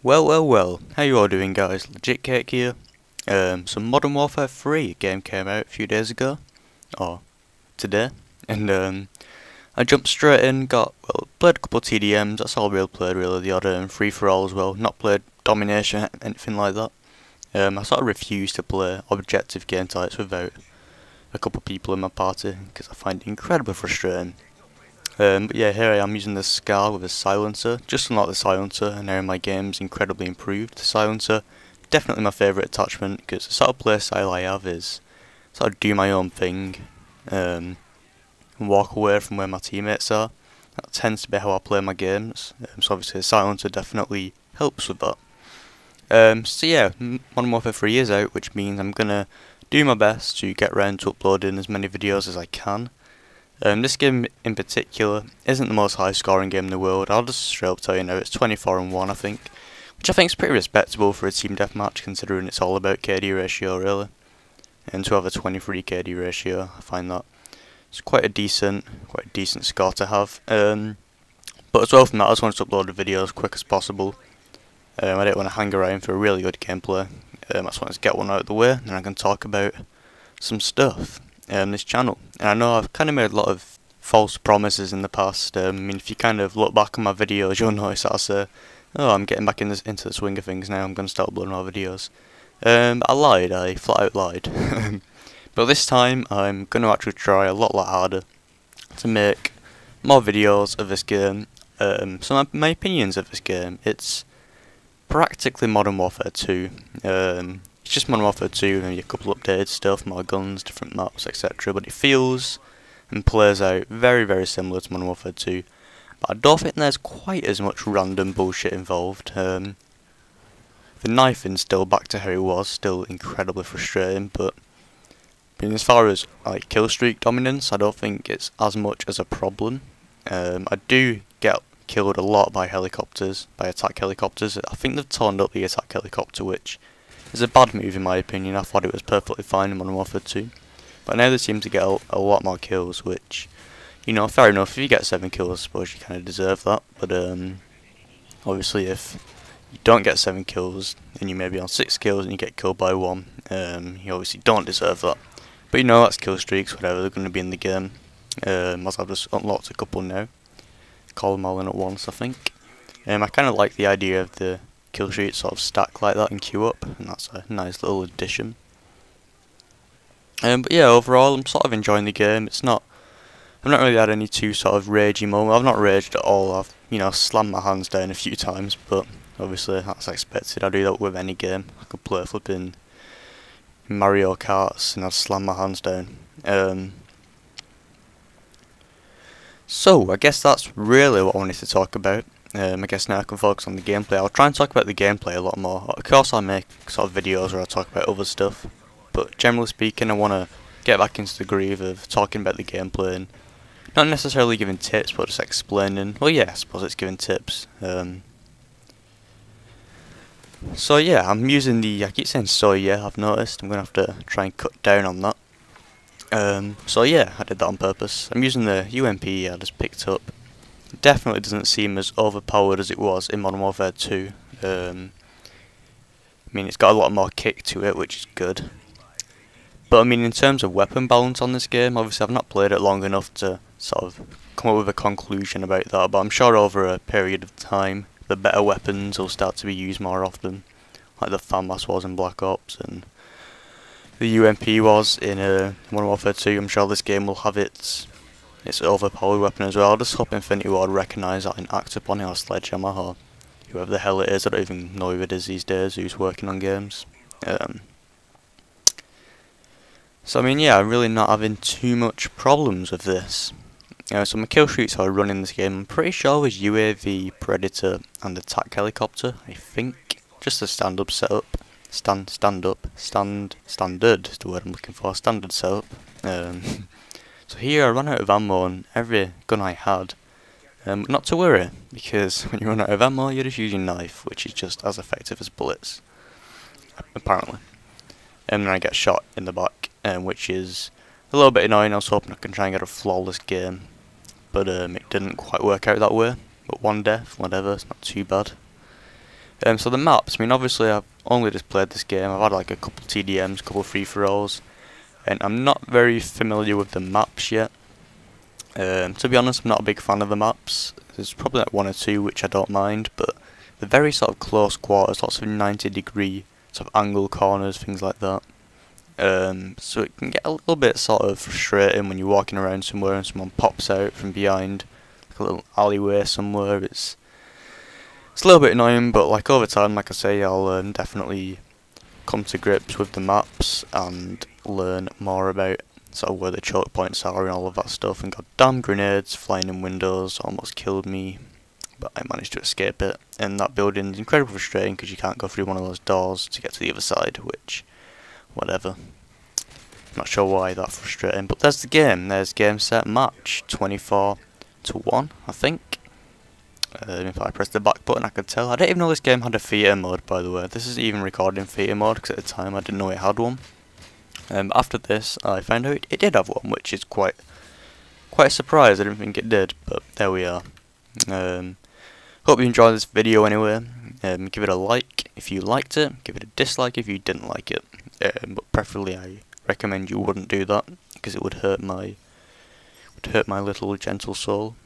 Well, how you all doing, guys? Legit Cake here. So Modern Warfare 3 game came out a few days ago, or today, and I jumped straight in, played a couple of TDMs, that's all I really played really, the odd free-for-all as well, not played Domination, anything like that. I sort of refused to play objective game types without a couple of people in my party, because I find it incredibly frustrating. But yeah, here I am using the Scar with a silencer, just unlocked the silencer, and now my game's incredibly improved. The silencer, definitely my favourite attachment, because the sort of playstyle I have is sort of do my own thing, and walk away from where my teammates are. That tends to be how I play my games, so obviously the silencer definitely helps with that. So yeah, Modern Warfare 3 is out, which means I'm gonna do my best to get around to uploading as many videos as I can. This game in particular isn't the most high scoring game in the world. I'll just straight up tell you now, it's 24-1 I think, which I think is pretty respectable for a team deathmatch considering it's all about KD ratio really. And to have a 23 KD ratio, I find that it's quite a decent score to have. But as well from that, I just wanted to upload the video as quick as possible. I didn't want to hang around for a really good gameplay. I just wanted to get one out of the way, and then I can talk about some stuff. This channel, and I know I've kind of made a lot of false promises in the past. I mean, if you kind of look back on my videos, you'll notice that I say, "Oh, I'm getting back into the swing of things now. I'm going to start uploading more videos." But I lied. I flat out lied. But this time, I'm going to actually try a lot harder to make more videos of this game. So my opinions of this game, it's practically Modern Warfare 2. It's just Modern Warfare 2, maybe a couple updated stuff, more guns, different maps, etc. But it feels and plays out very similar to Modern Warfare 2. But I don't think there's quite as much random bullshit involved. The knifing's still back to how it was, still incredibly frustrating. But I mean, as far as like kill streak dominance, I don't think it's as much as a problem. I do get killed a lot by helicopters, by attack helicopters. I think they've toned up the attack helicopter, which is a bad move in my opinion. I thought it was perfectly fine in Modern Warfare 2. But now they seem to get a lot more kills, which, you know, fair enough. If you get 7 kills, I suppose you kind of deserve that. But obviously if you don't get 7 kills, and you may be on 6 kills and you get killed by 1, you obviously don't deserve that. But you know, that's kill streaks, whatever, they're going to be in the game. As I've just unlocked a couple now. Call them all in at once, I think. I kind of like the idea of the kill streaks sort of stack like that and queue up, and that's a nice little addition. But yeah, overall I'm sort of enjoying the game. I've not really had any too sort of ragey moments. I've not raged at all. I've, you know, slammed my hands down a few times, but obviously that's expected. I do that with any game. I could play flipping Mario Karts and I'd slam my hands down. So I guess that's really what I wanted to talk about. I guess now I can focus on the gameplay. I'll try and talk about the gameplay a lot more. Of course I make sort of videos where I talk about other stuff, but generally speaking I want to get back into the groove of talking about the gameplay and not necessarily giving tips, but just explaining. Well, yeah, I suppose it's giving tips. So yeah, I'm using the, I keep saying so yeah, I've noticed. I'm going to have to try and cut down on that. So yeah, I did that on purpose. I'm using the UMP I just picked up. It definitely doesn't seem as overpowered as it was in Modern Warfare 2. I mean, it's got a lot more kick to it, which is good. But I mean, in terms of weapon balance on this game, obviously I've not played it long enough to sort of come up with a conclusion about that, but I'm sure over a period of time, the better weapons will start to be used more often, like the FAMAS was in Black Ops, and the UMP was in Modern Warfare 2. I'm sure this game will have its overpowered weapon as well. I just hope Infinity Ward recognise that and act upon it, or Sledgehammer, or whoever the hell it is. I don't even know who it is these days who's working on games. So I mean, yeah, I'm really not having too much problems with this. So my kill streaks I run in this game, I'm pretty sure was UAV, Predator and attack helicopter, I think. Just a stand-up setup. Standard is the word I'm looking for, standard setup. So here I ran out of ammo on every gun I had. Not to worry, because when you run out of ammo you just use your knife, which is just as effective as bullets, apparently. And then I get shot in the back, which is a little bit annoying. I was hoping I can try and get a flawless game, but it didn't quite work out that way. But one death, whatever, it's not too bad. So the maps, I mean obviously I've only just played this game, I've had like a couple TDMs, couple free-for-alls, and I'm not very familiar with the maps yet. To be honest, I'm not a big fan of the maps. There's probably like one or two which I don't mind, but they're very sort of close quarters, lots of 90-degree sort of angle corners, things like that. So it can get a little bit sort of frustrating when you're walking around somewhere and someone pops out from behind, like a little alleyway somewhere. It's a little bit annoying, but like over time, like I say, I'll definitely come to grips with the maps and learn more about sort of where the choke points are and all of that stuff. And goddamn grenades flying in windows almost killed me, but I managed to escape it. And that building's incredibly frustrating because you can't go through one of those doors to get to the other side, which, whatever. Not sure why that's frustrating, but there's the game. There's game, set, match. 24-1, I think. If I press the back button, I could tell. I didn't even know this game had a theatre mode, by the way. This is even recording theatre mode, because at the time I didn't know it had one. After this, I found out it did have one, which is quite a surprise. I didn't think it did, but there we are. Hope you enjoyed this video anyway. Give it a like if you liked it. Give it a dislike if you didn't like it. But preferably, I recommend you wouldn't do that, because it would hurt my little gentle soul.